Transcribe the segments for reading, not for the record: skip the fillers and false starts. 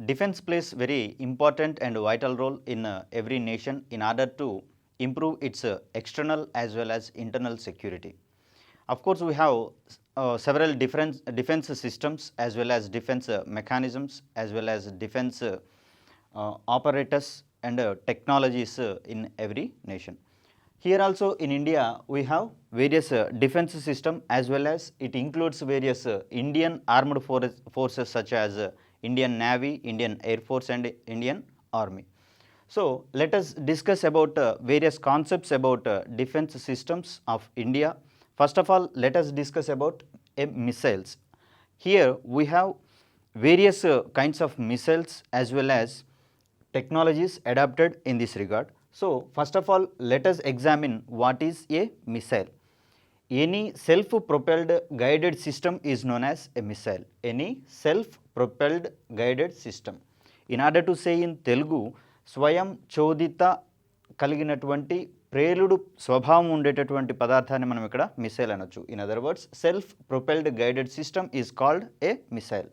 Defense plays very important and vital role in every nation in order to improve its external as well as internal security. Of course, we have several different defense systems as well as defense mechanisms as well as defense operators and technologies in every nation. Here also in India, we have various defense system as well as it includes various Indian armed forces such as Indian Navy, Indian Air Force and Indian Army. So, let us discuss about various concepts about defense systems of India. First of all, let us discuss about missiles. Here we have various kinds of missiles as well as technologies adapted in this regard. So, first of all, let us examine what is a missile. Any self-propelled guided system is known as a missile. Any self-propelled guided system. In order to say in Telugu, 𝗧-𝗦𝗔𝗧 కలిగినటువంటి ప్రేలుడు స్వభావం ఉండేటటువంటి పదార్థాన్ని మనం ఇక్కడ missile అనొచ్చు. In other words, self propelled guided system is called a missile.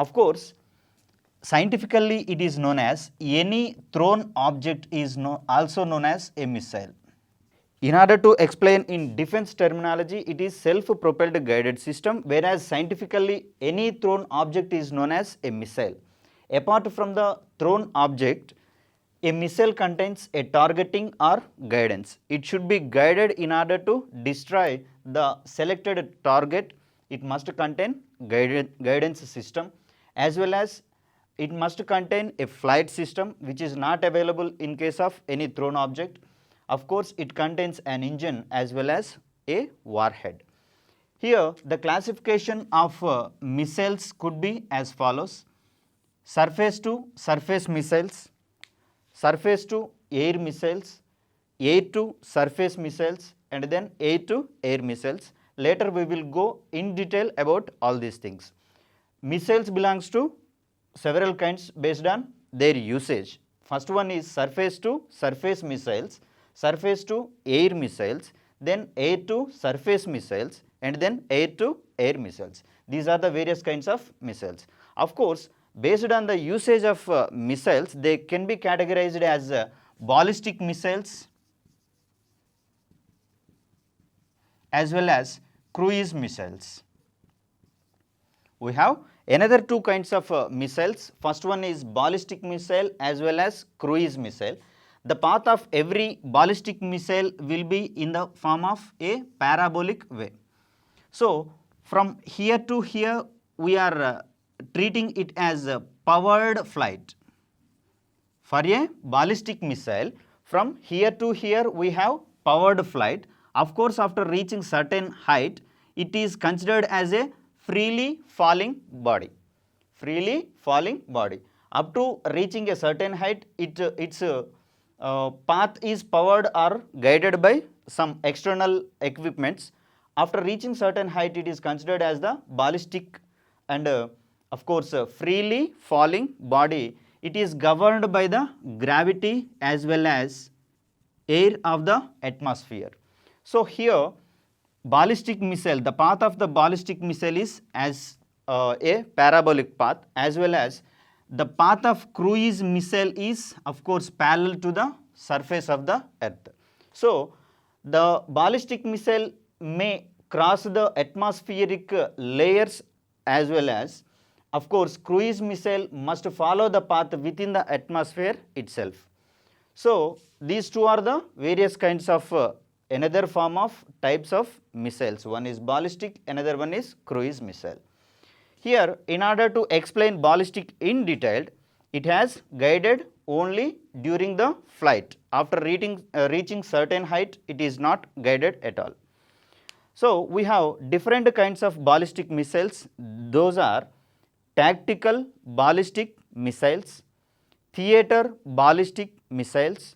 Of course, scientifically it is known as any thrown object is also known as a missile. In order to explain in defense terminology, it is self-propelled guided system, whereas scientifically any thrown object is known as a missile. Apart from the thrown object, a missile contains a targeting or guidance. It should be guided in order to destroy the selected target. It must contain guidance system as well as it must contain a flight system which is not available in case of any thrown object. Of course, it contains an engine as well as a warhead. Here, the classification of missiles could be as follows: surface to surface missiles, surface to air missiles, air to surface missiles, and then air to air missiles. Later we will go in detail about all these things. Missiles belongs to several kinds based on their usage. First one is surface to surface missiles, surface to air missiles, then air to surface missiles, and then air to air missiles. These are the various kinds of missiles. Of course, based on the usage of missiles, they can be categorized as ballistic missiles as well as cruise missiles. We have another two kinds of missiles. First one is ballistic missile as well as cruise missile. The path of every ballistic missile will be in the form of a parabolic way. So, from here to here we are treating it as a powered flight. For a ballistic missile, from here to here we have powered flight. Of course, after reaching certain height, it is considered as a freely falling body. Freely falling body. Up to reaching a certain height, its path is powered or guided by some external equipments. After reaching certain height, it is considered as the ballistic and of course freely falling body. It is governed by the gravity as well as air of the atmosphere. So here ballistic missile, the path of the ballistic missile is as a parabolic path, as well as the path of cruise missile is of course parallel to the surface of the earth. So the ballistic missile may cross the atmospheric layers as well as of course cruise missile must follow the path within the atmosphere itself. So these two are the various kinds of another form of types of missiles. One is ballistic, another one is cruise missile. Here, in order to explain ballistic in detail, it has guided only during the flight. After reaching certain height, it is not guided at all. So we have different kinds of ballistic missiles. Those are tactical ballistic missiles, theater ballistic missiles,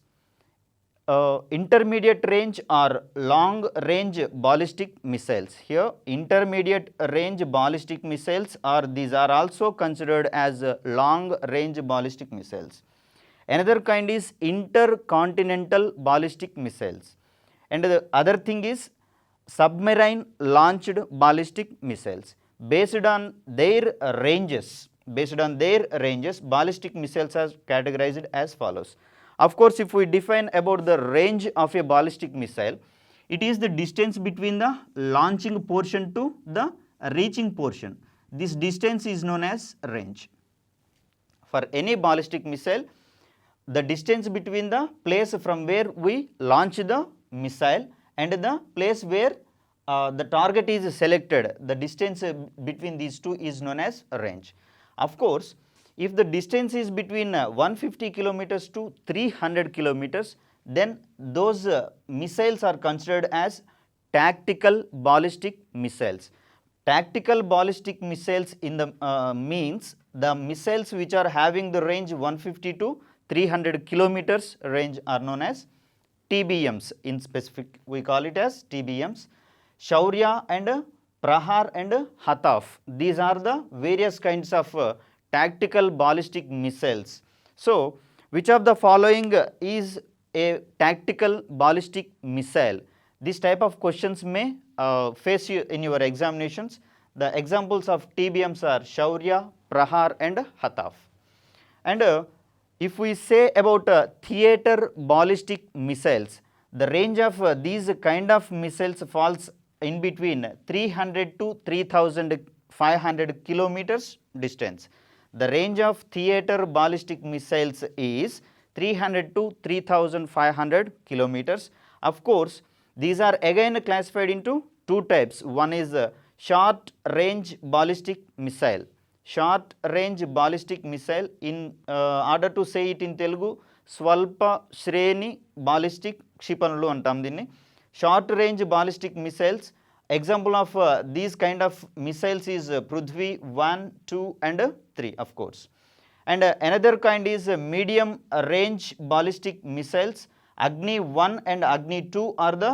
intermediate range or long range ballistic missiles. Here intermediate range ballistic missiles these are also considered as long range ballistic missiles. Another kind is intercontinental ballistic missiles, and the other thing is submarine launched ballistic missiles. Based on their ranges, based on their ranges, ballistic missiles are categorized as follows. Of course, if we define about the range of a ballistic missile, it is the distance between the launching portion to the reaching portion. This distance is known as range. For any ballistic missile, the distance between the place from where we launch the missile and the place where the target is selected, the distance between these two is known as range. Of course, if the distance is between 150 kilometers to 300 kilometers, then those missiles are considered as tactical ballistic missiles. Tactical ballistic missiles in the means the missiles which are having the range 150 to 300 kilometers range are known as TBMs. In specific, we call it as TBMs. Shaurya and Prahar and Hataf. These are the various kinds of tactical ballistic missiles. So, which of the following is a tactical ballistic missile? This type of questions may face you in your examinations. The examples of TBMs are Shaurya, Prahar and Hataf. And if we say about theater ballistic missiles, the range of these kind of missiles falls in between 300 to 3500 kilometers distance. The range of theater ballistic missiles is 300 to 3500 kilometers. Of course, these are again classified into two types. One is short range ballistic missile. Short range ballistic missile, in order to say it in Telugu, 𝗧𝗦𝗔𝗧 ballistic క్షిపణులు అంటాం దీన్ని. Short range ballistic missiles, example of these kind of missiles is Prithvi 1, 2 and 3 of course. And another kind is medium range ballistic missiles. Agni 1 and Agni 2 are the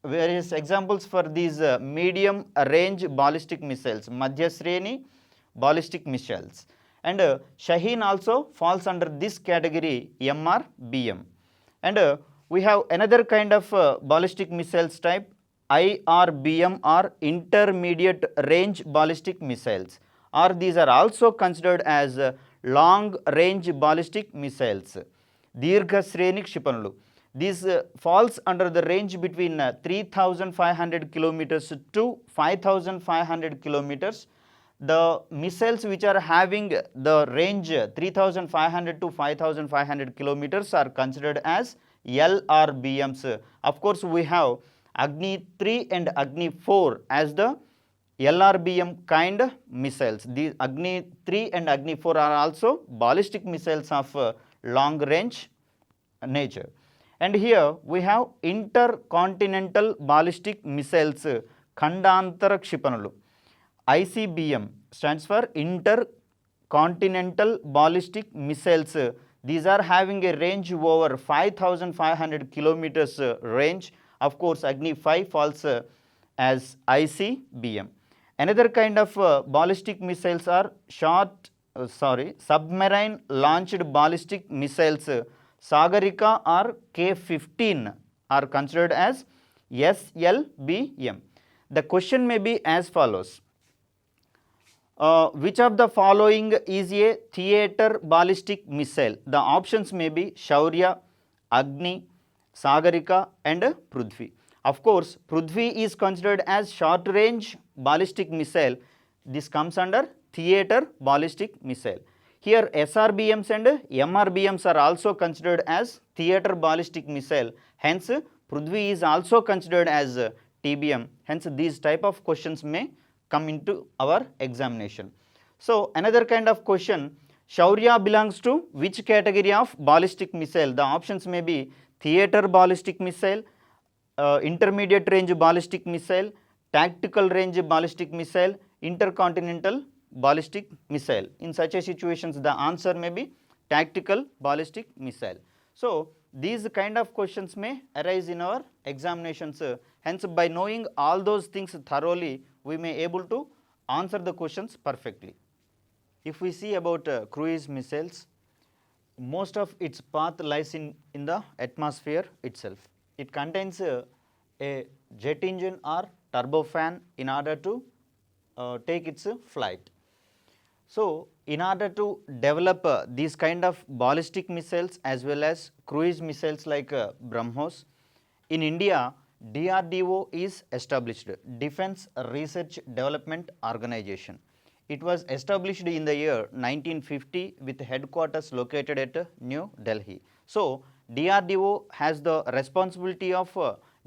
various examples for these medium range ballistic missiles. Madhya Shreni ballistic missiles. And Shaheen also falls under this category, MRBM. And we have another kind of ballistic missiles type, IRBM or intermediate range ballistic missiles, or these are also considered as long range ballistic missiles. Dirgha Shreni kshipanuలు. This falls under the range between 3500 kilometers to 5500 kilometers. The missiles which are having the range 3500 to 5500 kilometers are considered as LRBMs. Of course, we have Agni 3 and Agni 4 as the LRBM kind missiles. These Agni 3 and Agni 4 are also ballistic missiles of long range nature. And here we have intercontinental ballistic missiles, Khandantara kshipanuలు. ICBM stands for intercontinental ballistic missiles. These are having a range over 5500 kilometers range. Of course, Agni 5 falls as ICBM. Another kind of ballistic missiles are submarine launched ballistic missiles. Sagarika or K-15 are considered as SLBM. The question may be as follows. Which of the following is a theater ballistic missile? The options may be Shaurya, Agni, Sagarika and Prithvi. Of course, Prithvi is considered as short range ballistic missile. This comes under theater ballistic missile. Here SRBMs and MRBMs are also considered as theater ballistic missile. Hence, Prithvi is also considered as TBM. Hence, these type of questions may come into our examination. So, another kind of question, Shaurya belongs to which category of ballistic missile? The options may be theater ballistic missile, intermediate range ballistic missile, tactical range ballistic missile, intercontinental ballistic missile. In such a situations, the answer may be tactical ballistic missile. So, these kind of questions may arise in our examinations. Hence, by knowing all those things thoroughly, we may able to answer the questions perfectly. If we see about cruise missiles, most of its path lies in the atmosphere itself. It contains a jet engine or turbofan in order to take its flight. So, in order to develop these kind of ballistic missiles as well as cruise missiles like BrahMos, in India, DRDO is established, Defence Research Development Organization. It was established in the year 1950 with headquarters located at New Delhi. So, DRDO has the responsibility of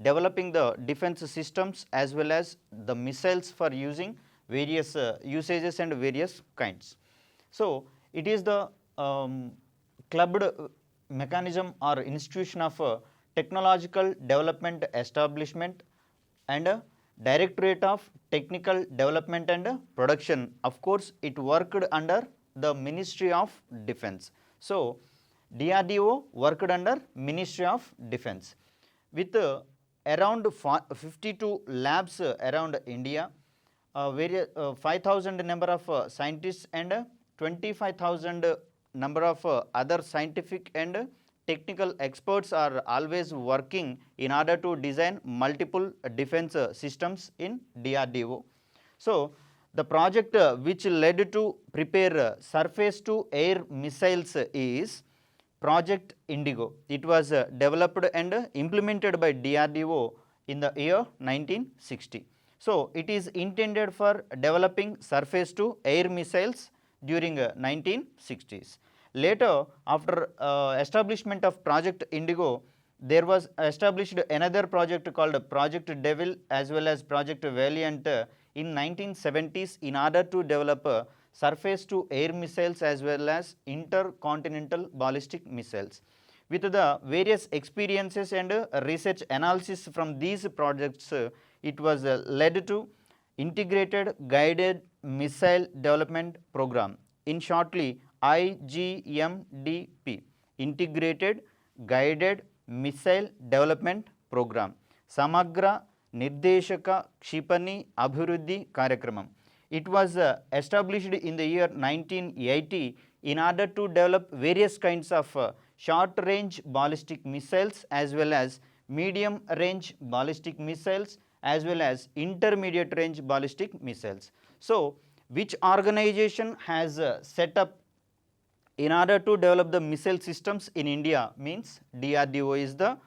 developing the defense systems as well as the missiles for using various usages and various kinds. So, it is the clubbed mechanism or institution of technological development establishment and Directorate of Technical Development and Production. Of course, it worked under the Ministry of Defence. So, DRDO worked under Ministry of Defence with around 52 labs around India, 5,000 number of scientists and 25,000 number of other scientific and technical experts are always working in order to design multiple defense systems in DRDO. So, the project which led to prepare surface to air missiles is Project Indigo. It was developed and implemented by DRDO in the year 1960. So, it is intended for developing surface to air missiles during 1960s. Later, after establishment of Project Indigo, there was established another project called Project Devil as well as Project Valiant in 1970s in order to develop surface to air missiles as well as intercontinental ballistic missiles. With the various experiences and research analysis from these projects, it was led to Integrated Guided Missile Development Program, in shortly IGMDP, Integrated Guided Missile Development Program, Samagra Nirdeshaka Ksipani Abhiruddhi Karyakramam. It was established in the year 1980 in order to develop various kinds of short range ballistic missiles as well as medium range ballistic missiles as well as intermediate range ballistic missiles. So, which organization has set up in order to develop the missile systems in India means DRDO is the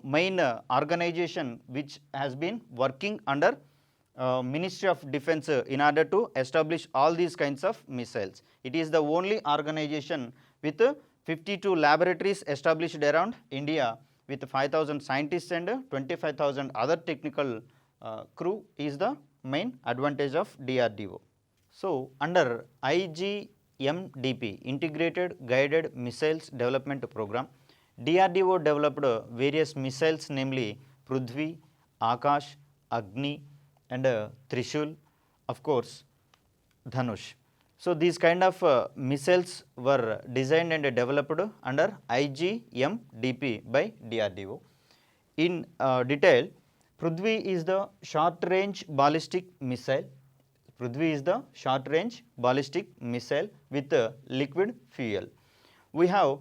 main organization which has been working under Ministry of Defence in order to establish all these kinds of missiles. It is the only organization with 52 laboratories established around India with 5,000 scientists and 25,000 other technical crew is the main advantage of DRDO. So, under IGMDP, Integrated Guided Missiles Development Program, DRDO developed various missiles namely Prithvi, Akash, Agni and Trishul, of course Dhanush. So, these kind of missiles were designed and developed under IGMDP by DRDO. In detail, Prithvi is the short range ballistic missile. Prithvi is the short range ballistic missile with liquid fuel. We have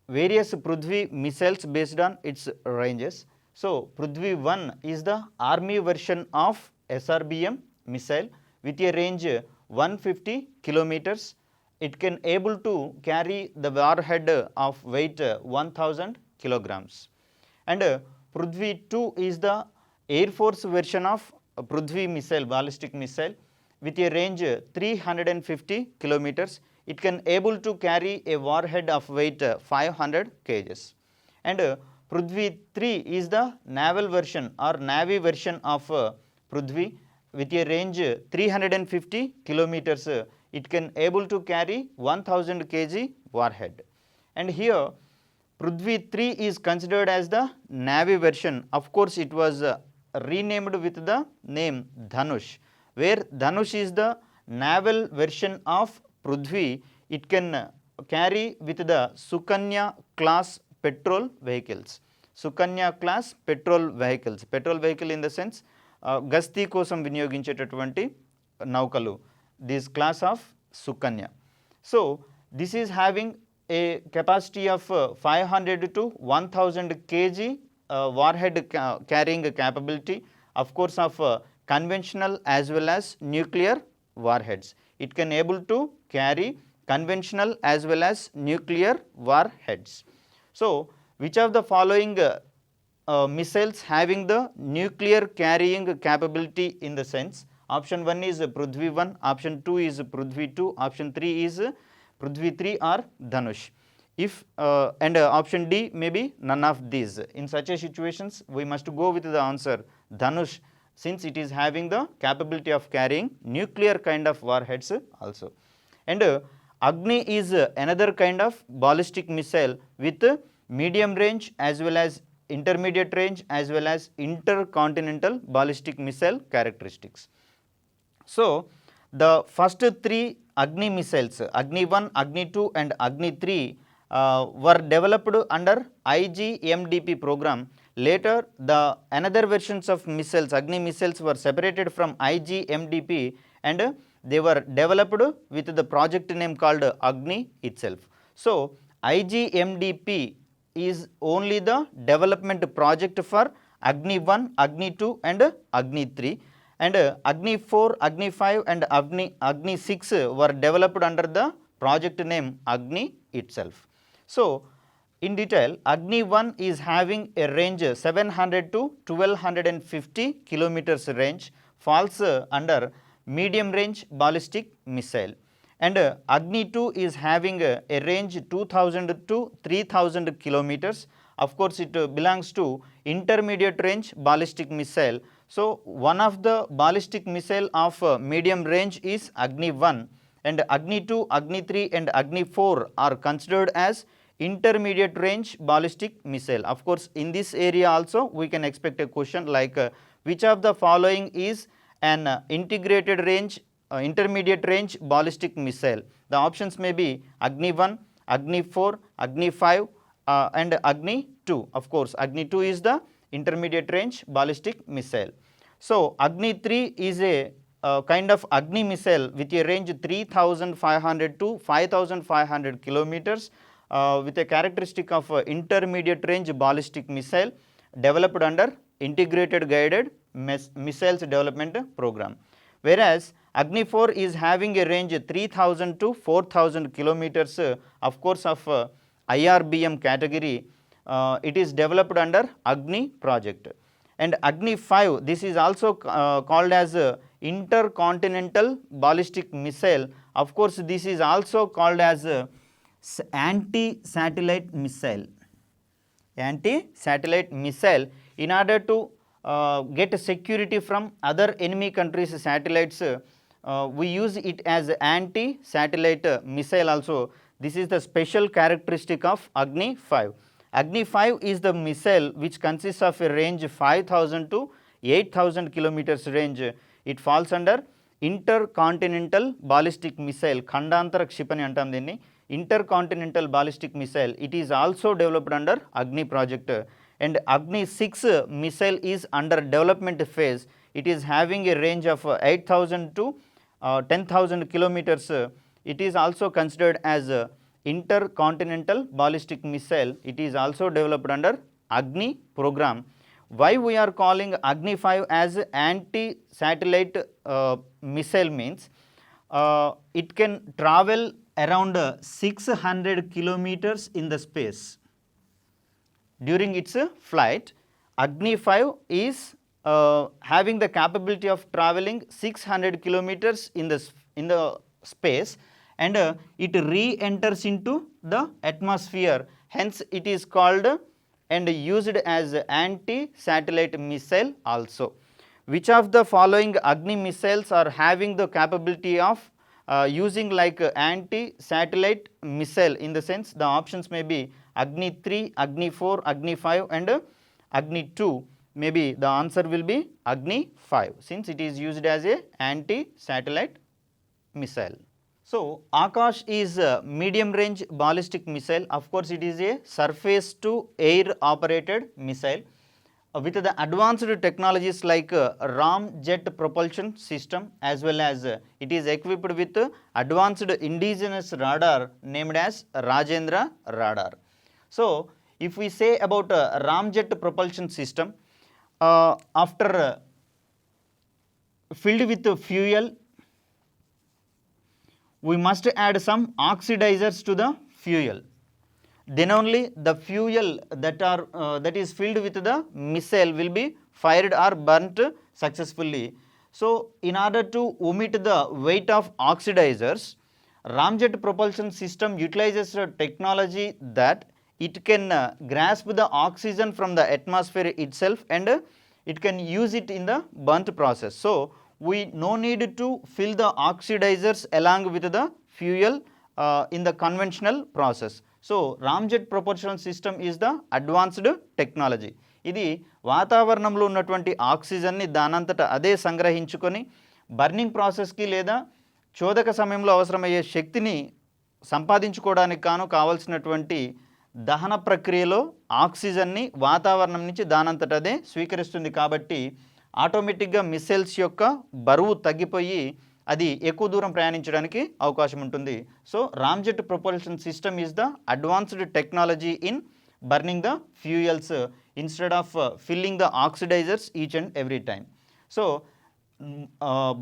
various Prithvi missiles based on its ranges. So, Prithvi 1 is the army version of SRBM missile with a range 150 kilometers. It can able to carry the warhead of weight 1000 kilograms. And Prithvi 2 is the Air Force version of Prithvi missile, ballistic missile with a range 350 kilometers. It can able to carry a warhead of weight 500 kgs. And Prithvi 3 is the naval version or Navy version of Prithvi with a range 350 kilometers. It can able to carry 1000 kg warhead. And here Prithvi 3 is considered as the Navy version. Of course, it was renamed with the name Dhanush, where Dhanush is the naval version of Prithvi. It can carry with the Sukanya class petrol vehicles. Sukanya class petrol vehicles. Petrol vehicle in the sense గస్తీ కోసం వినియోగించేటటువంటి నౌకలు, this class of Sukanya. So, this is having a capacity of 500 to 1000 kg warhead carrying capability, of course of conventional as well as nuclear warheads. It can able to carry conventional as well as nuclear warheads. So, which of the following missiles having the nuclear carrying capability in the sense? Option 1 is Prithvi 1, option 2 is Prithvi 2, option 3 is Prithvi 3 or Dhanush. If and option D may be none of these. In such a situations, we must go with the answer Dhanush, since it is having the capability of carrying nuclear kind of warheads also. And Agni is another kind of ballistic missile with medium range as well as intermediate range as well as intercontinental ballistic missile characteristics. So, the first three Agni missiles, Agni 1, Agni 2 and Agni 3 were developed under IGMDP program. Later, the another versions of missiles, Agni missiles, were separated from IGMDP and they were developed with the project name called Agni itself. So, IGMDP is only the development project for Agni 1, Agni 2 and Agni 3, and Agni 4, Agni 5 and Agni 6 were developed under the project name Agni itself. So, in detail, Agni 1 is having a range 700 to 1250 kilometers range, falls under medium range ballistic missile, and Agni 2 is having a range 2000 to 3000 kilometers. Of course, it belongs to intermediate range ballistic missile. So, one of the ballistic missile of medium range is Agni 1, and Agni 2, Agni 3 and Agni 4 are considered as intermediate range ballistic missile. Of course, in this area also we can expect a question like which of the following is an integrated range intermediate range ballistic missile. The options may be Agni 1, Agni 4, Agni 5 and Agni 2. Of course, Agni 2 is the intermediate range ballistic missile. So, Agni 3 is a kind of Agni missile with a range 3500 to 5500 kilometers with a characteristic of intermediate range ballistic missile developed under integrated guided missiles development program. Whereas, Agni 4 is having a range 3000 to 4000 kilometers, of course, of IRBM category. It is developed under Agni project. And Agni 5, this is also called as intercontinental ballistic missile. Of course, this is also called as anti-satellite missile. Anti-satellite missile, in order to get security from other enemy countries' satellites, we use it as anti-satellite missile also. This is the special characteristic of Agni 5. Agni 5 is the missile which consists of a range 5000 to 8000 kilometers range. It falls under intercontinental ballistic missile, Khandantara Kshipani antam dinni, intercontinental ballistic missile. It is also developed under Agni project, and Agni 6 missile is under development phase. It is having a range of 8000 to 10,000 kilometers. It is also considered as intercontinental ballistic missile. It is also developed under Agni program. Why we are calling Agni 5 as anti-satellite missile means it can travel around 600 kilometers in the space. During its flight, Agni 5 is having the capability of traveling 600 kilometers in the space, and it re-enters into the atmosphere. Hence, it is called and used as anti-satellite missile also. Which of the following Agni missiles are having the capability of using like anti-satellite missile? In the sense, the options may be Agni 3, Agni 4, Agni 5 and Agni 2. Maybe the answer will be Agni 5, since it is used as a anti-satellite missile. So, Akash is a medium range ballistic missile. Of course, it is a surface to air operated missile with the advanced technologies like Ram jet propulsion system, as well as it is equipped with advanced indigenous radar named as Rajendra radar. So, if we say about Ram jet propulsion system, after filled with fuel, we must add some oxidizers to the fuel. Then only the fuel that is filled with the missile will be fired or burnt successfully. So, in order to omit the weight of oxidizers, ramjet propulsion system utilizes a technology that it can grasp the oxygen from the atmosphere itself and it can use it in the burnt process. So, we no need to fill the oxidizers along with the fuel in the conventional process. So, ramjet propulsion system is the advanced technology. ఇది వాతావరణంలో ఉన్నటువంటి ఆక్సిజన్ని దానంతట అదే సంగ్రహించుకొని burning ప్రాసెస్కి లేదా చోదక సమయంలో అవసరమయ్యే శక్తిని సంపాదించుకోవడానికి కావాల్సినటువంటి దహన ప్రక్రియలో ఆక్సిజన్ని వాతావరణం నుంచి దానంతట అదే స్వీకరిస్తుంది. కాబట్టి ఆటోమేటిక్గా మిస్సైల్స్ యొక్క బరువు తగ్గిపోయి అది ఎక్కువ దూరం ప్రయాణించడానికి అవకాశం ఉంటుంది. So ramjet propulsion system is the advanced technology in burning the fuels instead of filling the oxidizers each and every time. So,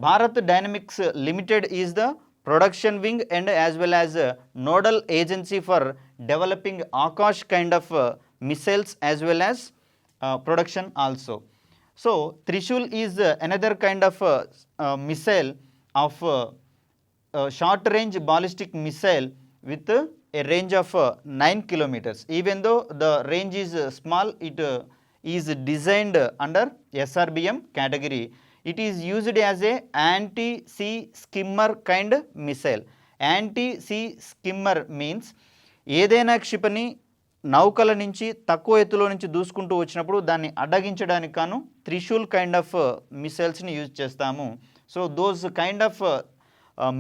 Bharat Dynamics Limited is the production wing and as well as nodal agency for developing Akash kind of missiles as well as production also. So, Trishul is another kind of missile of short range ballistic missile with a range of 9 kilometers. Even though the range is small, it is designed under SRBM category. It is used as a anti-sea skimmer kind missile. Anti-sea skimmer means ఏదైనా క్షిపణి నౌకల నుంచి తక్కువ ఎత్తులో నుంచి దూసుకుంటూ వచ్చినప్పుడు దాన్ని అడ్డగించడానికి కాను Trishul kind of మిసైల్స్ని use చేస్తాము. So those kind of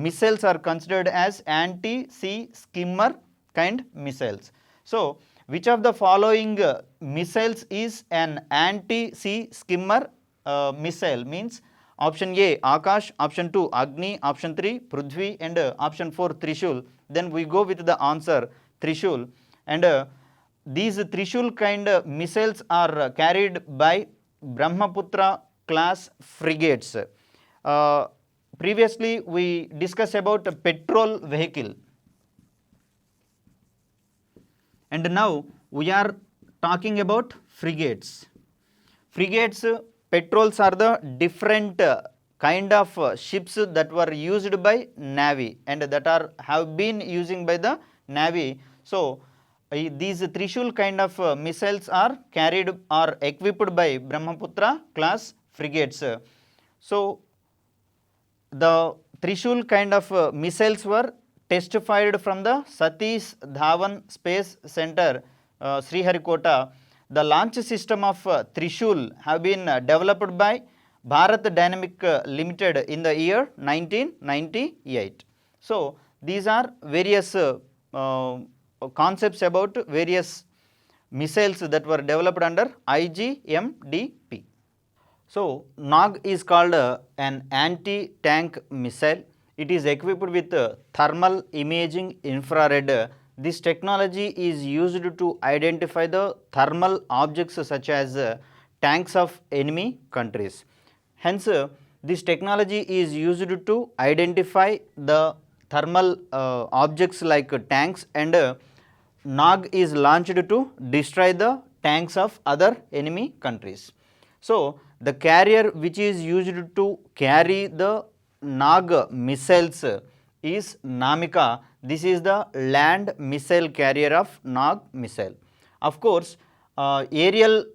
missiles are considered as anti-sea skimmer kind missiles. So, which of the following missiles is an anti-sea skimmer missile? Means option A Akash, option 2 Agni, option 3 Prithvi and option 4 Trishul. Then we go with the answer Trishul. And these Trishul kind missiles are carried by Brahmaputra class frigates. Previously we discussed about a petrol vehicle and now we are talking about frigates. Frigates, petrols are the different kind of ships that were used by Navy and that have been using by the Navy. So these Trishul kind of missiles are carried or equipped by Brahmaputra class frigates. So the Trishul kind of missiles were testified from the Satish Dhawan Space Center, Sriharikota. The launch system of Trishul have been developed by Bharat Dynamic Limited in the year 1998. So these are various concepts about various missiles that were developed under IGMDP. So, NAG is called an anti-tank missile. It is equipped with thermal imaging infrared. This technology is used to identify the thermal objects such as tanks of enemy countries. Hence, this technology is used to identify the thermal objects like tanks and NAG is launched to destroy the tanks of other enemy countries. So, the carrier which is used to carry the NAG missiles is Namika. This is the land missile carrier of NAG missile. Of course, aerial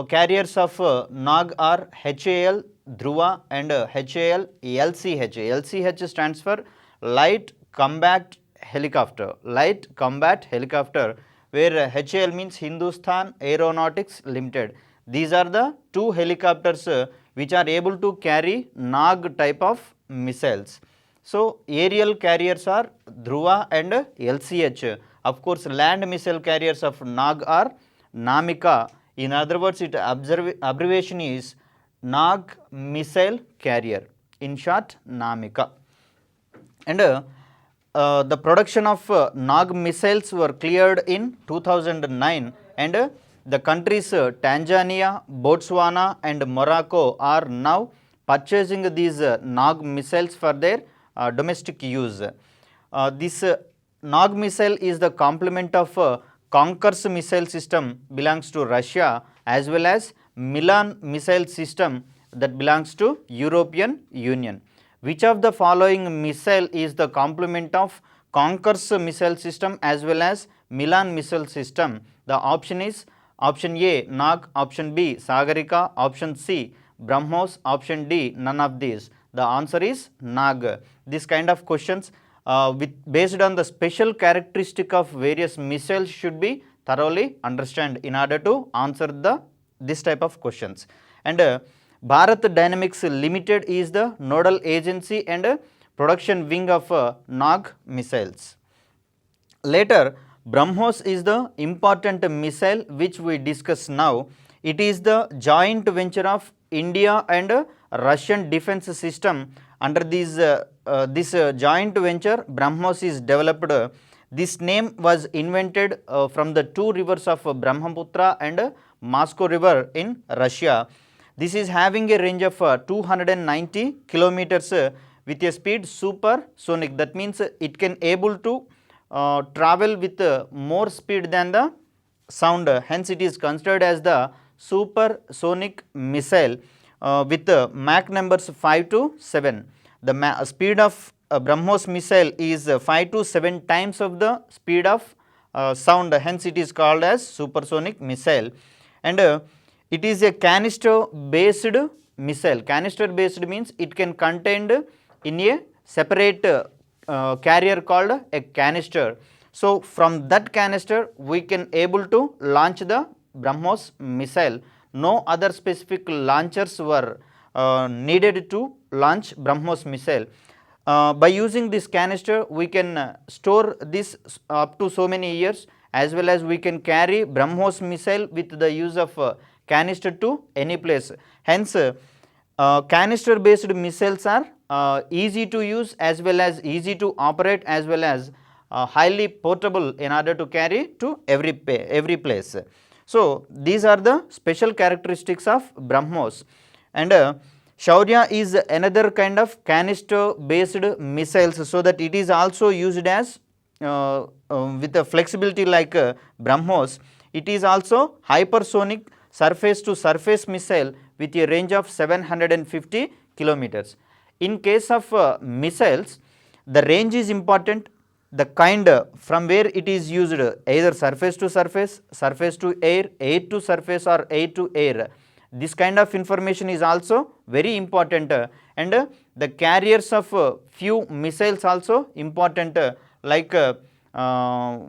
carriers of NAG are HAL Dhruva and HAL LCH. LCH stands for Light Combat Helicopter. Light Combat Helicopter, where HAL means Hindustan Aeronautics Limited. These are the two helicopters which are able to carry NAG type of missiles. So aerial carriers are Dhruva and LCH. Of course, land missile carriers of NAG are Namika. In other words, its abbreviation is NAG missile carrier. In short, Namika. And the production of NAG missiles were cleared in 2009 and the countries Tanzania, Botswana and Morocco are now purchasing these NAG missiles for their domestic use. this Nag missile is the complement of Conquer's missile system belongs to Russia, as well as Milan missile system that belongs to European Union. Which of the following missile is the complement of Conquer's missile system as well as Milan missile system? The option is option A Nag, option B 𝗧𝗦𝗃, option C 𝗵𝗧, option D none of these. The answer is Nag. This kind of questions based on the special characteristic of various missiles should be thoroughly understand in order to answer this type of questions. And Bharat Dynamics Limited is the nodal agency and production wing of Nag missiles. Later, 𝗵𝗧 is the important missile which we discuss now. It is the joint venture of India and Russian defense system. Under this joint venture, 𝗵𝗧 is developed. This name was invented from the two rivers of Brahmaputra and Moscow river in Russia. This is having a range of 290 kilometers with a speed supersonic. That means it can able to travel with more speed than the sound. Hence, it is considered as the supersonic missile with Mach numbers 5 to 7. The speed of 𝗵𝗧 missile is 5 to 7 times of the speed of sound. Hence, it is called as supersonic missile. And it is a canister based missile. Canister based means it can contained in a separate carrier called a canister. So, from that canister we can able to launch the 𝗵𝗧 missile. No other specific launchers were needed to launch 𝗵𝗧 missile. By using this canister we can store this up to so many years, as well as we can carry 𝗵𝗧 missile with the use of canister to any place. Hence, canister based missiles are easy to use as well as easy to operate as well as highly portable in order to carry to every place. So, these are the special characteristics of 𝗵𝗧. And 𝗬𝗏 is another kind of canister based missiles, so that it is also used as with a flexibility like 𝗵𝗧. It is also hypersonic surface to surface missile with a range of 750 kilometers. In case of missiles, the range is important. The kind from where it is used, either surface to surface, surface to air, air to surface or air to air. This kind of information is also very important, and the carriers of few missiles also important, like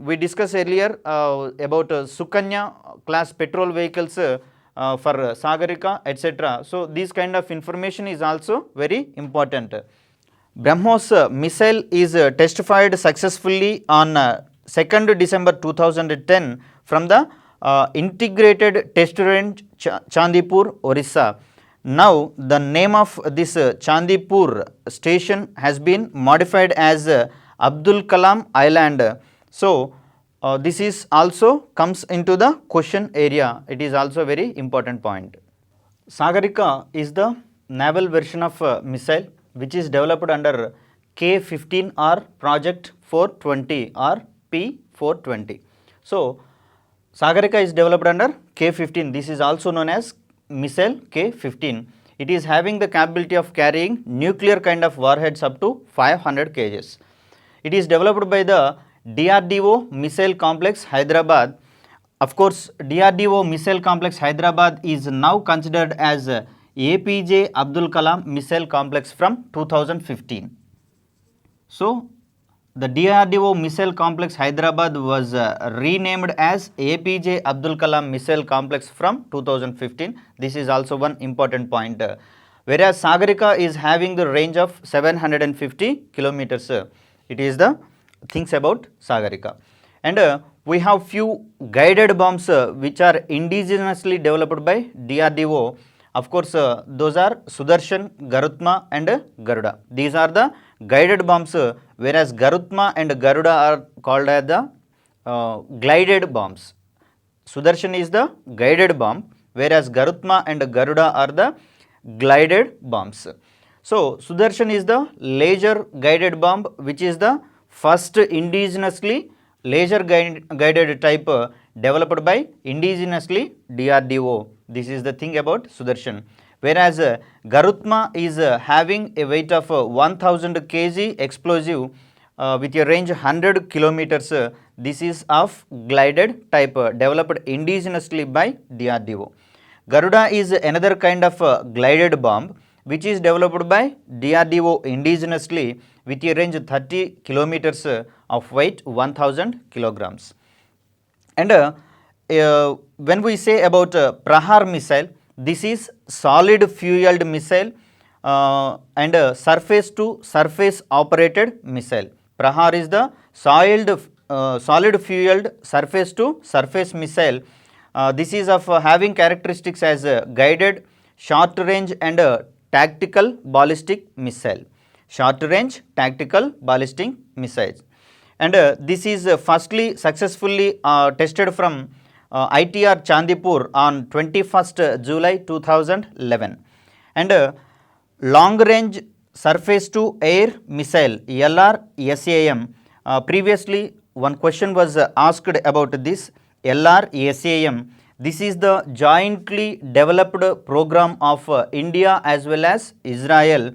we discussed earlier about Sukanya class petrol vehicles for 𝗧𝗦𝗃, etc. So, this kind of information is also very important. 𝗵𝗧 missile is testified successfully on 2nd December 2010 from the integrated test range Chandipur, Orissa. Now, the name of this Chandipur station has been modified as Abdul Kalam Island. So, this is also comes into the question area. It is also a very important point. 𝗧𝗦𝗃 is the naval version of missile which is developed under K-15 or Project 420 or P-420. So, 𝗧𝗦𝗃 is developed under K-15. This is also known as missile K-15. It is having the capability of carrying nuclear kind of warheads up to 500 kgs. It is developed by the DRDO Missile Complex, Hyderabad. Of course, DRDO Missile Complex, Hyderabad is now considered as APJ Abdul Kalam Missile Complex from 2015. So, the DRDO Missile Complex, Hyderabad was renamed as APJ Abdul Kalam Missile Complex from 2015. This is also one important point. Whereas 𝗧𝗦𝗃 is having the range of 750 kilometers. It is the things about 𝗧𝗦𝗃. And we have few guided bombs which are indigenously developed by DRDO. Of course, those are Sudarshan, Garutma and Garuda. These are the guided bombs, whereas Garutma and Garuda are called as the glided bombs. Sudarshan is the guided bomb, whereas Garutma and Garuda are the glided bombs. So, Sudarshan is the laser guided bomb which is the first indigenously laser guided type developed by indigenously DRDO. This is the thing about Sudarshan. Whereas 𝗧𝗦𝗔𝗧 is having a weight of 1000 kg explosive with a range 100 kilometers. This is of glided type developed indigenously by DRDO. Garuda is another kind of glided bomb which is developed by DRDO indigenously with a range 30 kilometers of weight 1000 kilograms. And when we say about Prahar missile, this is solid fueled missile and surface to surface operated missile. Prahar is the solid fueled surface to surface missile. This is of having characteristics as guided, short range and tactical ballistic missile. Short range tactical ballistic missiles. And this is firstly successfully tested from ITR Chandipur on 21st July 2011. And long range surface to air missile LRSAM. Previously one question was asked about this LRSAM. This is the jointly developed program of India as well as Israel.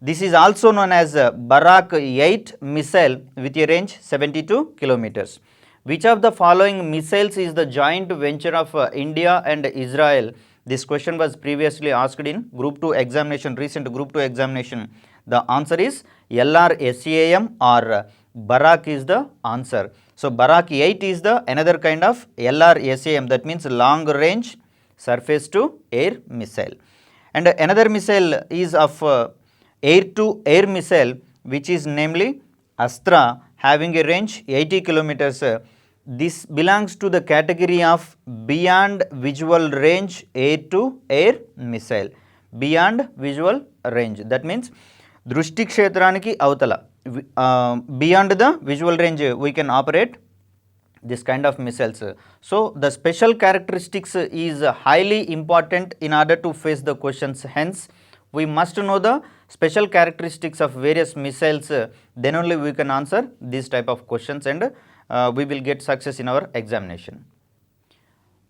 This is also known as Barak 8 missile with a range 72 kilometers. Which of the following missiles is the joint venture of India and Israel? This question was previously asked in Group 2 examination, recent Group 2 examination. The answer is LRSAM or Barak is the answer. So Barak 8 is the another kind of LRSAM, that means long range surface to air missile. And another missile is of air to air missile, which is namely Astra, having a range 80 kilometers. This belongs to the category of beyond visual range air to air missile. Beyond visual range, that means Drushti kshetraniki avtala. Beyond the visual range we can operate this kind of missiles. So the special characteristics is highly important in order to face the questions. Hence we must know the special characteristics of various missiles, then only we can answer this type of questions and we will get success in our examination.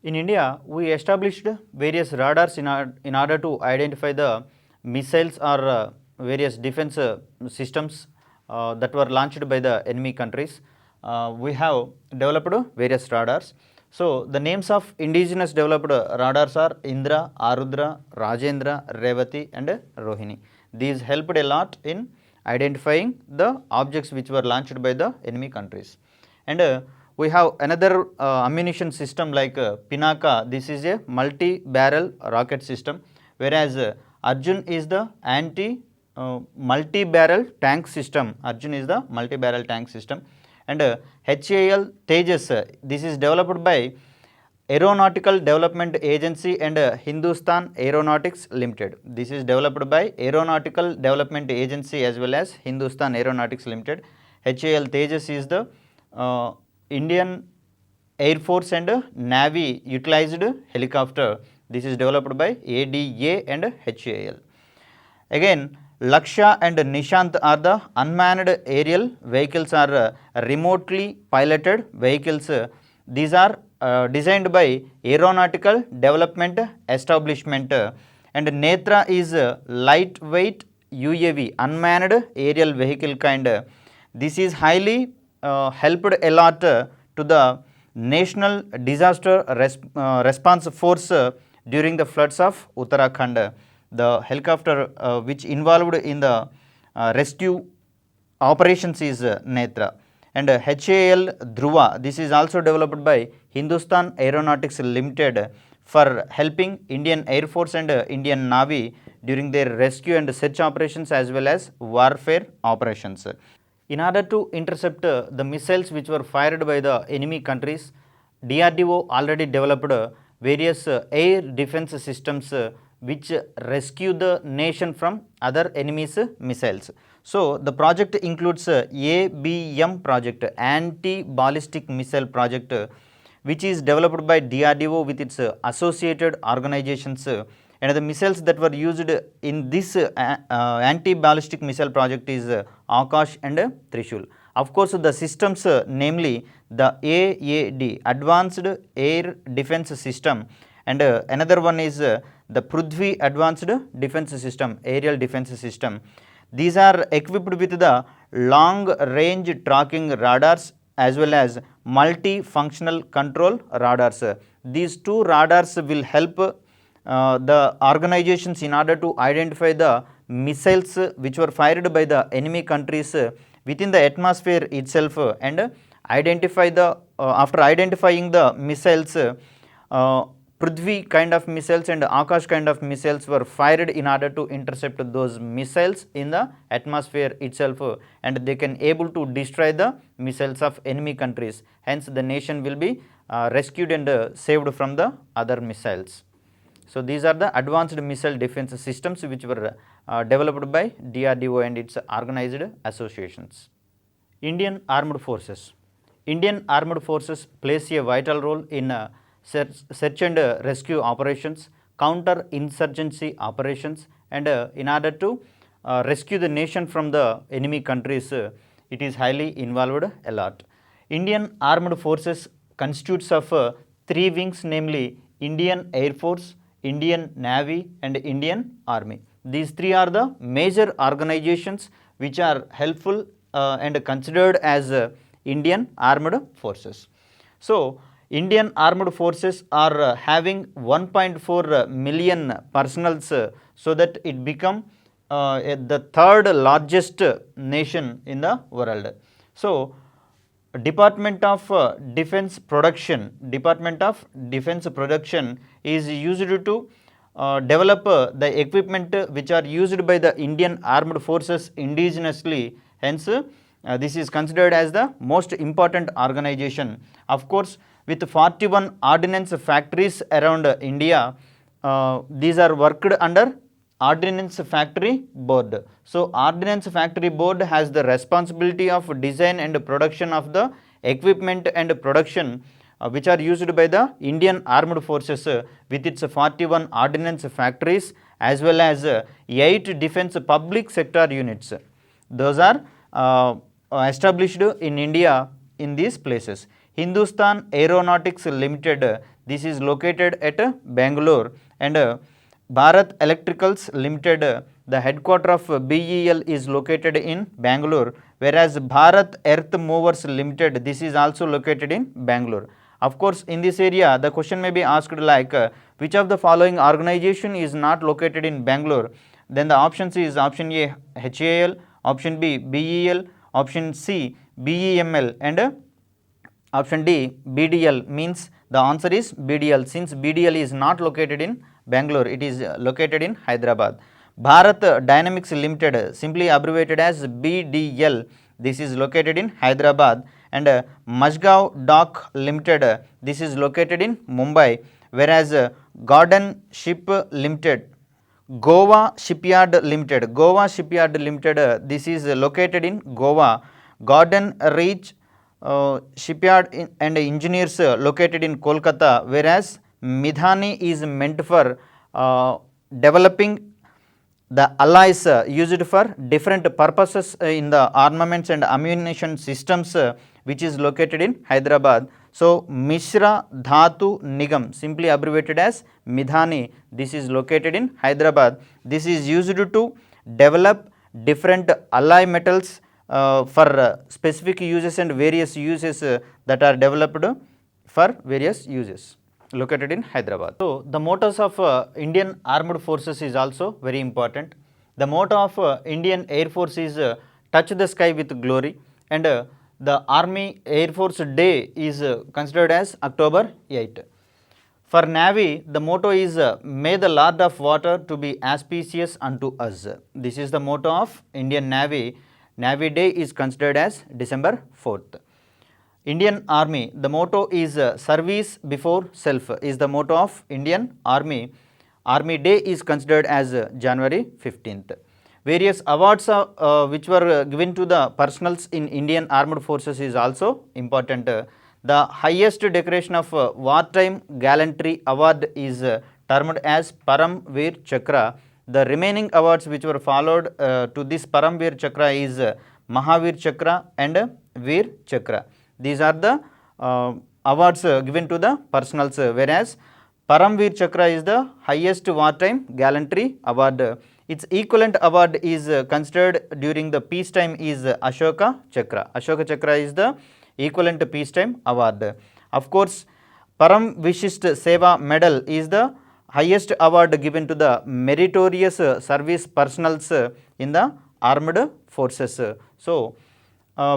In India, we established various radars in order to identify the missiles or various defense systems that were launched by the enemy countries. We have developed various radars. So the names of indigenous developed radars are Indra, Arudra, Rajendra, Revati and Rohini. These helped a lot in identifying the objects which were launched by the enemy countries. And we have another ammunition system like Pinaka. This is a multi-barrel rocket system, whereas Arjun is the multi-barrel tank system. Arjun is the multi-barrel tank system. And HAL Tejas, this is developed by Aeronautical Development Agency and Hindustan Aeronautics Limited. This is developed by Aeronautical Development Agency as well as Hindustan Aeronautics Limited. HAL Tejas is the Indian Air Force and Navy utilized helicopter. This is developed by ADA and HAL. Again, Lakshya and Nishant are the unmanned aerial vehicles or remotely piloted vehicles. These are designed by Aeronautical Development Establishment. And Netra is lightweight UAV, unmanned aerial vehicle kind. This is highly helped a lot to the National Disaster Response Force during the floods of Uttarakhand. The helicopter which involved in the rescue operations is Netra. And HAL 𝗧𝗦𝗔𝗧, this is also developed by Hindustan Aeronautics Limited for helping Indian Air Force and Indian Navy during their rescue and search operations as well as warfare operations. In order to intercept the missiles which were fired by the enemy countries, DRDO already developed various air defense systems which rescue the nation from other enemies' missiles. So the project includes ABM project, Anti-Ballistic Missile Project, which is developed by DRDO with its associated organizations. And the missiles that were used in this anti-ballistic missile project is Akash and Trishul. Of course, the systems namely the AAD, Advanced Air Defense System, and another one is the Prithvi Advanced Defense System, Aerial Defense System. These are equipped with the long range tracking radars as well as multi-functional control radars. These two radars will help the organizations in order to identify the missiles which were fired by the enemy countries within the atmosphere itself, and identify the after identifying the missiles, Prithvi kind of missiles and Akash kind of missiles were fired in order to intercept those missiles in the atmosphere itself, and they can able to destroy the missiles of enemy countries. Hence, the nation will be rescued and saved from the other missiles. So, these are the advanced missile defense systems which were developed by DRDO and its organized associations. Indian Armed Forces. Indian Armed Forces plays a vital role in search and rescue operations, counter-insurgency operations, and in order to rescue the nation from the enemy countries, it is highly involved a lot. Indian Armed Forces constitutes of three wings, namely Indian Air Force, Indian Navy, and Indian Army. These three are the major organizations which are helpful and considered as Indian Armed Forces. So, Indian Armed Forces are having 1.4 million personals, so that it become the third largest nation in the world. So, Department of Defense Production is used to develop the equipment which are used by the Indian Armed Forces indigenously. Hence, this is considered as the most important organization. Of course, with 41 ordnance factories around India, these are worked under Ordnance Factory Board. So, Ordnance Factory Board has the responsibility of design and production of the equipment and production which are used by the Indian Armed Forces with its 41 ordnance factories as well as 8 defense public sector units. Those are established in India in these places. Hindustan Aeronautics Limited, this is located at Bangalore, and Bharat Electricals Limited, the headquarter of BEL is located in Bangalore, whereas Bharat Earth Movers Limited, this is also located in Bangalore. Of course, in this area, the question may be asked like, which of the following organization is not located in Bangalore? Then the options is option A HAL, option B BEL, option C BEML, and option D BDL. Means the answer is BDL, since BDL is not located in Bangalore, it is located in Hyderabad. Bharat Dynamics Limited, simply abbreviated as BDL, this is located in Hyderabad, and Majgaon Dock Limited, this is located in Mumbai, whereas Garden Ship Limited, Goa Shipyard Limited, this is located in Goa. Garden Reach Shipyard and Engineers located in Kolkata, whereas Midhani is meant for developing the alloys used for different purposes in the armaments and ammunition systems, which is located in Hyderabad. So, Mishra Dhatu Nigam, simply abbreviated as Midhani, this is located in Hyderabad. This is used to develop different alloy metals for specific uses and various uses that are developed for various uses, located in Hyderabad. So, the mottos of Indian Armed Forces is also very important. The motto of Indian Air Force is touch the sky with glory, and the Army Air Force Day is considered as October 8. For Navy, the motto is may the Lord of Water to be auspicious unto us. This is the motto of Indian Navy. Navy Day is considered as December 4th. Indian Army, the motto is service before self is the motto of Indian Army. Army Day is considered as January 15th. Various awards which were given to the personals in Indian Armed Forces is also important. The highest decoration of wartime gallantry award is termed as Param Veer Chakra. The remaining awards which were followed to this Param Veer Chakra is Mahavir Chakra and Veer Chakra. These are the awards given to the personals, whereas Param Veer Chakra is the highest wartime gallantry award. Its equivalent award is considered during the peacetime is Ashoka Chakra. Ashoka Chakra is the equivalent peacetime award. Of course, Param Vishisht Seva Medal is the highest award given to the meritorious service personals in the armed forces. So,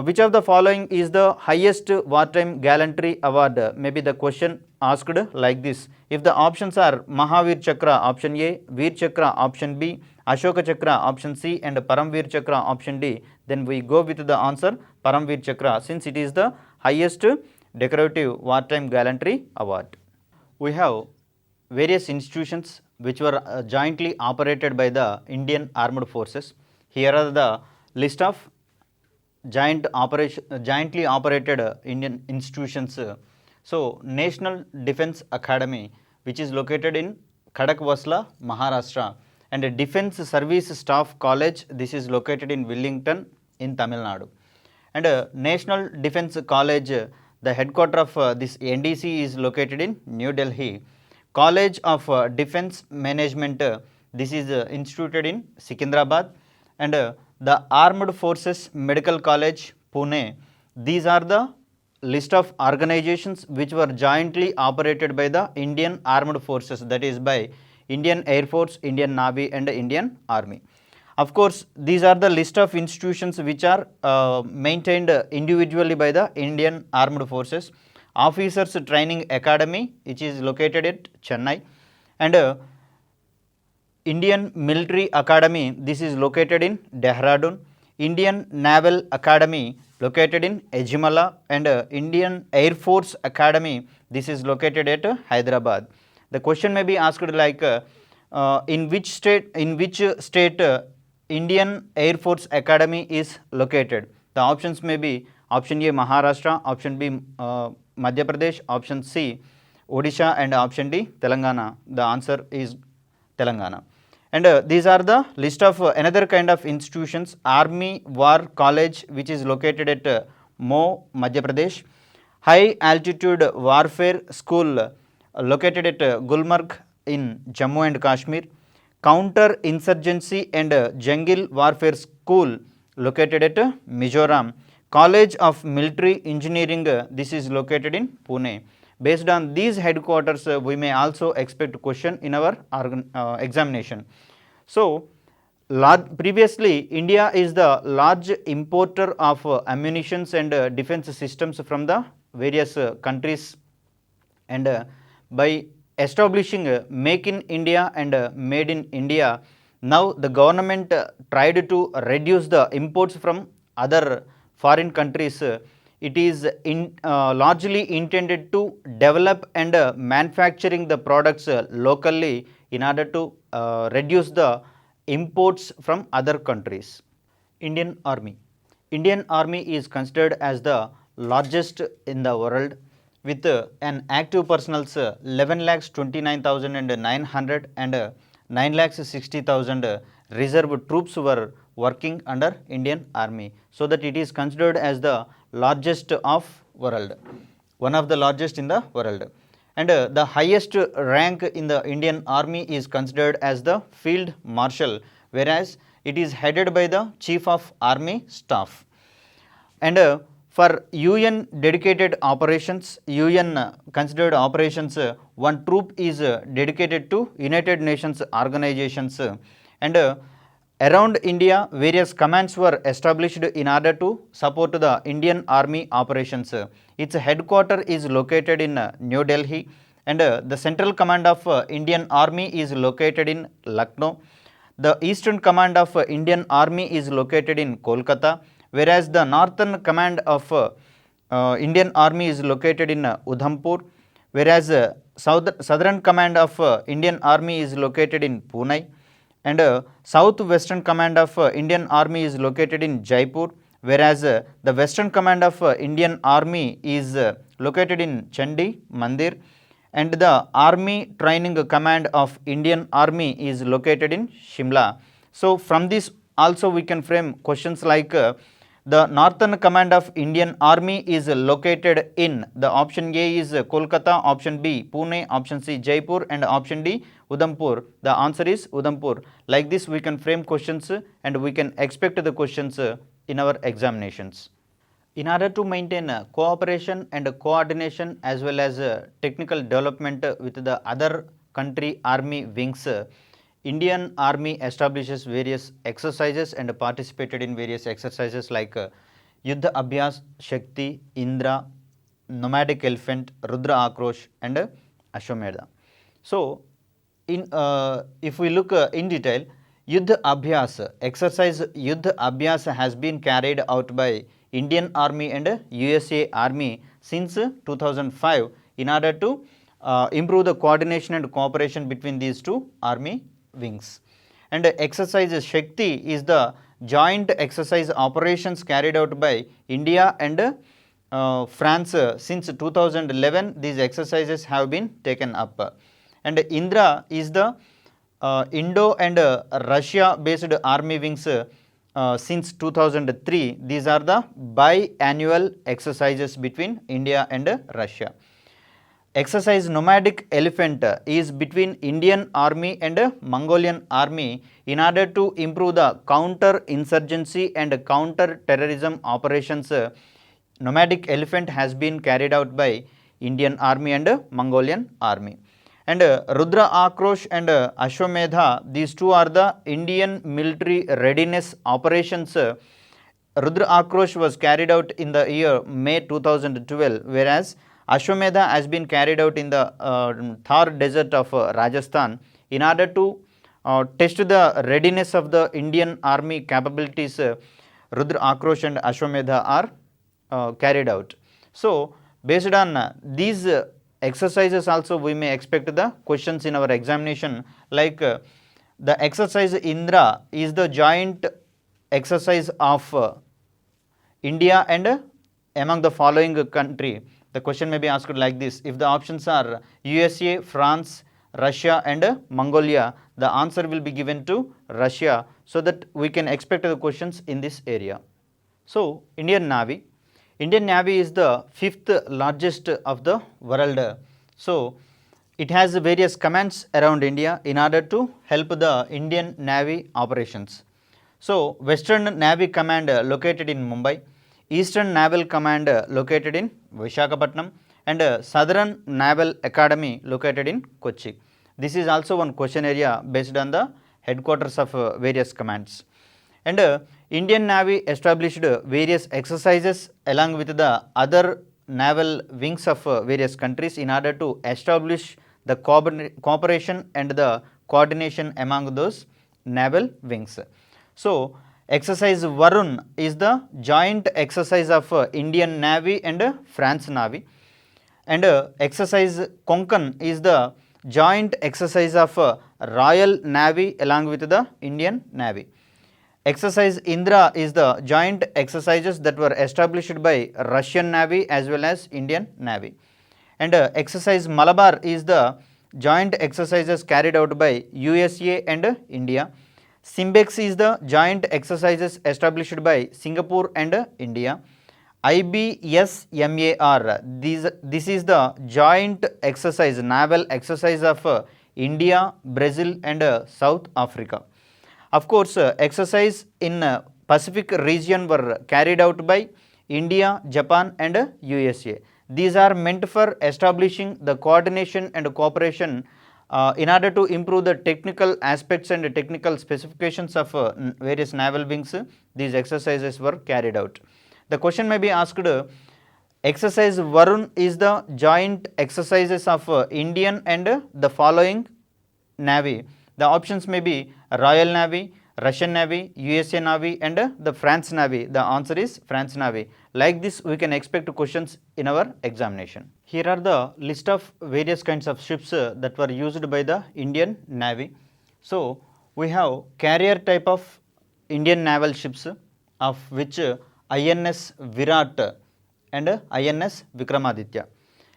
which of the following is the highest wartime gallantry award? Maybe the question asked like this. If the options are Mahavir Chakra option A, Veer Chakra option B, Ashoka Chakra option C and Paramveer Chakra option D, then we go with the answer Paramveer Chakra, since it is the highest decorative wartime gallantry award. We have various institutions which were jointly operated by the Indian Armed Forces. Here are the list of jointly operated Indian institutions. So, National Defence Academy, which is located in Khadakwasla, Maharashtra, and a Defence Service Staff College, this is located in Wellington in Tamil Nadu. And National Defence College, the headquarter of this NDC is located in New Delhi. College of Defence Management, this is instituted in Secunderabad. And the Armed Forces Medical College, Pune, these are the list of organizations which were jointly operated by the Indian Armed Forces, that is by Indian Air Force, Indian Navy and Indian Army. Of course, these are the list of institutions which are maintained individually by the Indian Armed Forces. Officers Training Academy, which is located at Chennai, and Indian Military Academy, this is located in Dehradun. Indian Naval Academy, located in Ejimala, and Indian Air Force Academy, this is located at Hyderabad. The question may be asked like, in which state Indian Air Force Academy is located? The options may be option A Maharashtra, option B Madhya Pradesh, option C Odisha, and option D Telangana. The answer is Telangana. And these are the list of another kind of institutions. Army War College, which is located at Mo, Madhya Pradesh. High Altitude Warfare School, located at Gulmarg in Jammu and Kashmir. Counter Insurgency and Jungle Warfare School, located at Mizoram. College of Military Engineering, this is located in Pune. Based on these headquarters, we may also expect question in our examination. So, previously India is the large importer of ammunitions and defense systems from the various countries, and by establishing Make in India and Made in India, now the government tried to reduce the imports from other foreign countries. It is largely intended to develop and manufacturing the products locally in order to reduce the imports from other countries. Indian Army. Indian Army is considered as the largest in the world, with an active personnel 11,29,900 and 9,60,000 reserve troops were working under Indian Army, so that it is considered as the largest of world, one of the largest in the world. And the highest rank in the Indian Army is considered as the Field Marshal, whereas it is headed by the Chief of Army Staff. And for UN dedicated operations, UN considered operations, one troop is dedicated to United Nations organizations, and around India, various commands were established in order to support the Indian Army operations. Its headquarter is located in New Delhi, and the Central Command of Indian Army is located in Lucknow. The Eastern Command of Indian Army is located in Kolkata, whereas the Northern Command of Indian Army is located in Udhampur, whereas Southern Command of Indian Army is located in Pune, and Southwestern Command of Indian Army is located in Jaipur, whereas the Western Command of Indian Army is located in Chandi Mandir, and the Army Training Command of Indian Army is located in Shimla. So, from this also we can frame questions like, The northern command of Indian Army is located in, the option A is Kolkata, option B Pune, option C Jaipur, and option D Udhampur. The answer is Udhampur. Like this we can frame questions and we can expect the questions in our examinations. In order to maintain cooperation and coordination as well as technical development with the other country army wings, Indian Army establishes various exercises and participated in various exercises like 𝗧𝗦𝗔𝗧 𝗧𝗦𝗔𝗧, Indra, nomadic elephant, 𝗧𝗦𝗔𝗧 and 𝗧𝗦𝗔𝗧. So, if we look in detail, 𝗧𝗦𝗔𝗧, exercise 𝗧𝗦𝗔𝗧 has been carried out by Indian Army and USA Army since 2005 in order to improve the coordination and cooperation between these two army wings. And exercise 𝗧𝗦𝗔𝗧 is the joint exercise operations carried out by India and France since 2011. These exercises have been taken up. And Indra is the Indo and Russia based army wings since 2003. These are the biannual exercises between India and Russia. Exercise nomadic elephant is between Indian Army and Mongolian Army in order to improve the counter-insurgency and counter-terrorism operations. Nomadic elephant has been carried out by Indian Army and Mongolian Army. And 𝗧𝗦𝗔𝗧 and 𝗧𝗦𝗔𝗧, these two are the Indian military readiness operations. 𝗧𝗦𝗔𝗧 was carried out in the year May 2012, whereas 𝗧𝗦𝗔𝗧 has been carried out in the Thar desert of Rajasthan in order to test the readiness of the Indian Army capabilities. 𝗧𝗦𝗔𝗧 and 𝗧𝗦𝗔𝗧 are carried out. So, based on these exercises also we may expect the questions in our examination, like the exercise Indra is the joint exercise of India and among the following country. The question may be asked like this: if the options are USA, France, Russia and Mongolia, the answer will be given to Russia, so that we can expect the questions in this area. So, Indian Navy. Indian Navy is the 5th largest of the world. So, it has various commands around India in order to help the Indian Navy operations. So, Western Navy Command located in Mumbai, Eastern Naval Command located in Visakhapatnam, and Southern Naval Academy located in Kochi. This is also one question area based on the headquarters of various commands. And Indian Navy established various exercises along with the other naval wings of various countries in order to establish the cooperation and the coordination among those naval wings. So, exercise Varun is the joint exercise of Indian Navy and France Navy, and exercise Konkan is the joint exercise of Royal Navy along with the Indian Navy. Exercise Indra is the joint exercises that were established by Russian Navy as well as Indian Navy. And exercise Malabar is the joint exercises carried out by USA and India. Simbex is the joint exercises established by Singapore and India. IBSMAR, this is the joint exercise, naval exercise of India, Brazil and South Africa. Of course, exercise in Pacific region were carried out by India, Japan and USA. These are meant for establishing the coordination and cooperation in order to improve the technical aspects and technical specifications of various naval wings. These exercises were carried out. The question may be asked: exercise Varun is the joint exercises of Indian and the following Navy. The options may be Royal Navy, Russian Navy, USA Navy and the France Navy. The answer is France Navy. Like this we can expect questions in our examination. Here are the list of various kinds of ships that were used by the Indian Navy. So, we have carrier type of Indian naval ships, of which INS Virat and INS Vikramaditya.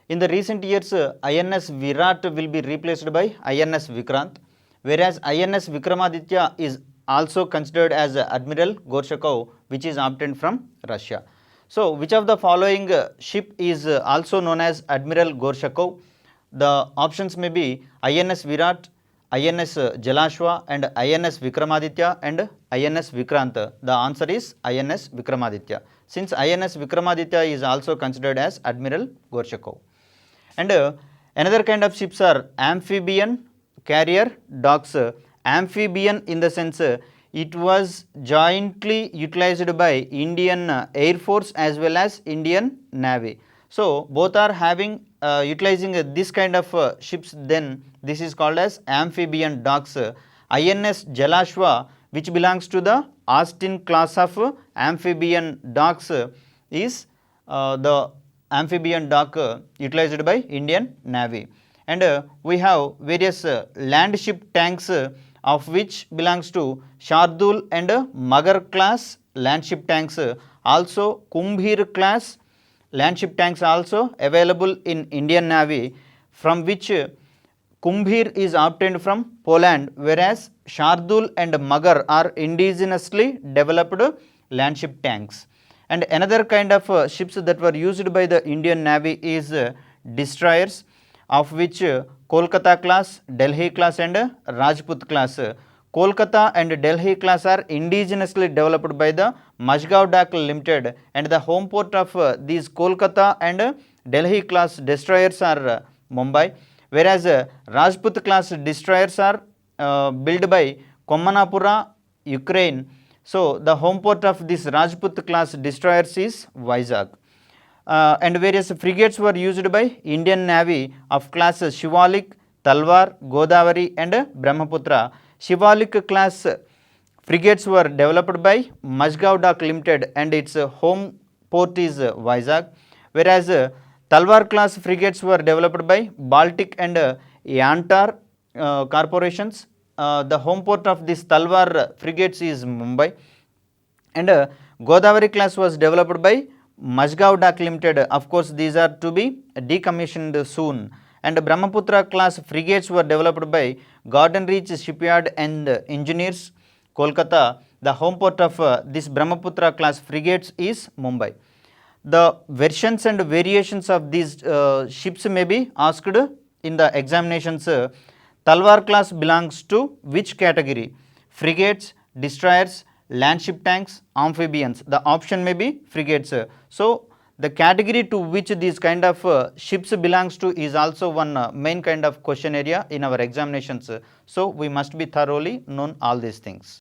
In the recent years, INS Virat will be replaced by INS Vikrant, whereas INS Vikramaditya is also considered as Admiral 𝗂𝗫𝗀𝗃, which is obtained from Russia. So, which of the following ship is also known as Admiral 𝗂𝗫𝗃? The options may be INS Virat, INS Jalashwa, and INS Vikramaditya and INS Vikrant. The answer is INS Vikramaditya, since INS Vikramaditya is also considered as Admiral 𝗂𝗫𝗃. And another kind of ships are amphibian carrier dogs. Amphibian in the sense it was jointly utilized by Indian Air Force as well as Indian Navy. So, both are having utilizing this kind of ships, then this is called as amphibian dogs. INS Jalashwa, which belongs to the Austin class of amphibian dogs, is the amphibian dog utilized by Indian Navy. And we have various land ship tanks of which belongs to Shardul and Magar class land ship tanks. Also Kumbhir class land ship tanks also available in Indian Navy, from which Kumbhir is obtained from Poland, whereas Shardul and Magar are indigenously developed land ship tanks. And another kind of ships that were used by the Indian Navy is destroyers, of which Kolkata class, Delhi class and Rajput class. Kolkata and Delhi class are indigenously developed by the 𝗧𝗏𝗃 𝗚 Limited, and the home port of these Kolkata and Delhi class destroyers are Mumbai, whereas Rajput class destroyers are built by Komanapura, Ukraine. So, the home port of this Rajput class destroyers is Vizag. And various frigates were used by Indian Navy of classes Shivalik, Talwar, Godavari and Brahmaputra. Shivalik class frigates were developed by 𝗧𝗏𝗃 𝗚 Limited, and its home port is Vizag, whereas Talwar class frigates were developed by Baltic and Yantar corporations. The home port of this Talwar frigates is Mumbai, and Godavari class was developed by 𝗧𝗏𝗃 𝗚 Limited. Of course, these are to be decommissioned soon. And Brahmaputra class frigates were developed by Garden Reach Shipyard and Engineers, Kolkata. The home port of this Brahmaputra class frigates is Mumbai. The versions and variations of these ships may be asked in the examinations. Talwar class belongs to which category? Frigates, destroyers, land ship tanks, amphibians. The option may be frigates. So, the category to which these kind of ships belongs to is also one main kind of question area in our examinations. So, we must be thoroughly known all these things.